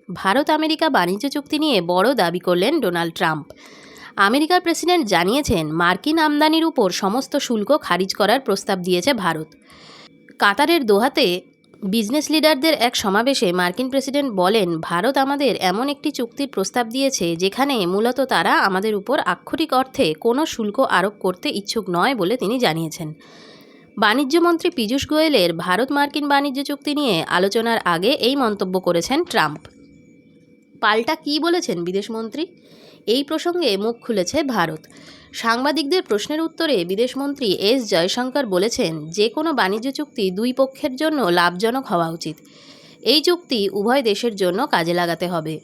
Bharat America বাণিজ্য চুক্তি নিয়ে বড় দাবি করলেন ডোনাল্ড ট্রাম্প। আমেরিকার প্রেসিডেন্ট জানিয়েছেন, মার্কিন আমদানির উপর সমস্ত শুল্ক খারিজ করার প্রস্তাব দিয়েছে ভারত। কাতারের দোহাতে বিজনেস লিডারদের এক সমাবেশে মার্কিন প্রেসিডেন্ট বলেন, ভারত আমাদের এমন একটি চুক্তির প্রস্তাব দিয়েছে যেখানে মূলত তারা আমাদের উপর আক্ষরিক অর্থে কোনো শুল্ক আরোপ করতে ইচ্ছুক নয় বলে তিনি জানিয়েছেন। বাণিজ্যমন্ত্রী পীযূষ গোয়েলের ভারত মার্কিন বাণিজ্য চুক্তি নিয়ে আলোচনার আগে এই মন্তব্য করেছেন ট্রাম্প। পাল্টা কী বলেছেন বিদেশমন্ত্রী? এই প্রসঙ্গে মুখ খুলেছে ভারত। সাংবাদিকদের প্রশ্নের উত্তরে বিদেশমন্ত্রী এস জয়শঙ্কর বলেছেন, যে কোনো বাণিজ্য চুক্তি দুই পক্ষের জন্য লাভজনক হওয়া উচিত। এই চুক্তি উভয় দেশের জন্য কাজে লাগাতে হবে।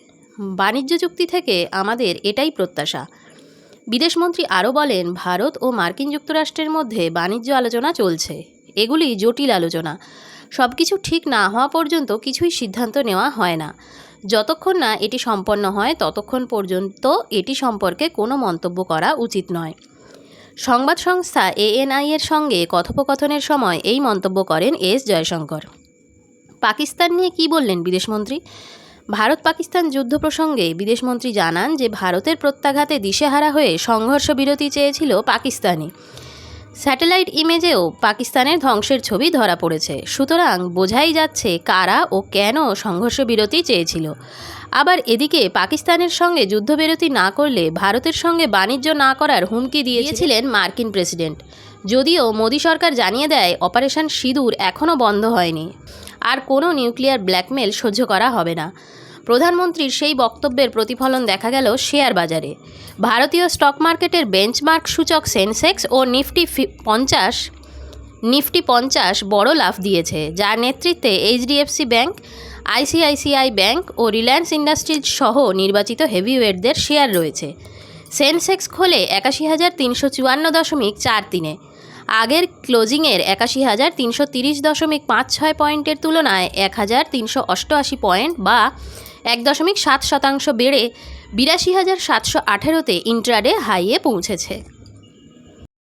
বাণিজ্য চুক্তি থেকে আমাদের এটাই প্রত্যাশা। বিদেশমন্ত্রী আরও বলেন, ভারত ও মার্কিন যুক্তরাষ্ট্রের মধ্যে বাণিজ্য আলোচনা চলছে। এগুলি জটিল আলোচনা। সব কিছু ঠিক না হওয়া পর্যন্ত কিছুই সিদ্ধান্ত নেওয়া হয় না। যতক্ষণ না এটি সম্পন্ন হয় ততক্ষণ পর্যন্ত এটি সম্পর্কে কোনো মন্তব্য করা উচিত নয়। সংবাদ সংস্থা ANI এর সঙ্গে কথোপকথনের সময় এই মন্তব্য করেন এস জয়শঙ্কর। পাকিস্তান নিয়ে কী বললেন বিদেশমন্ত্রী? ভারত পাকিস্তান যুদ্ধ প্রসঙ্গে বিদেশমন্ত্রী জানান যে ভারতের প্রত্যাঘাতে দিশেহারা হয়ে সংঘর্ষ বিরতি চেয়েছিল পাকিস্তানি। স্যাটেলাইট ইমেজেও পাকিস্তানের ধ্বংসের ছবি ধরা পড়েছে। সুতরাং বোঝাই যাচ্ছে কারা ও কেন সংঘর্ষ বিরতি চেয়েছিল। আবার এদিকে পাকিস্তানের সঙ্গে যুদ্ধবিরতি না করলে ভারতের সঙ্গে বাণিজ্য না করার হুমকি দিয়েছিলেন মার্কিন প্রেসিডেন্ট। যদিও মোদি সরকার জানিয়ে দেয়, অপারেশন সিঁদুর এখনও বন্ধ হয়নি, আর কোনো নিউক্লিয়ার ব্ল্যাকমেল সহ্য করা হবে না। প্রধানমন্ত্রীর সেই বক্তব্যের প্রতিফলন দেখা গেল শেয়ার বাজারে। ভারতীয় স্টক মার্কেটের বেঞ্চমার্ক সূচক সেন্সেক্স ও নিফটি 50 বড় লাফ দিয়েছে, যার নেতৃত্বে HDFC ব্যাংক, ICICI ব্যাংক ও রিলায়েন্স ইন্ডাস্ট্রিজ সহ নির্বাচিত হেভিওয়েটদের শেয়ার রয়েছে। সেন্সেক্স খোলে 81,354.43-এ। আগের ক্লোজিংয়ের 81,330.56 পয়েন্টের তুলনায় 1,388 পয়েন্ট বা 1.7% বেড়ে 82,718-তে ইন্ট্রাডে হাইয়ে পৌঁছেছে।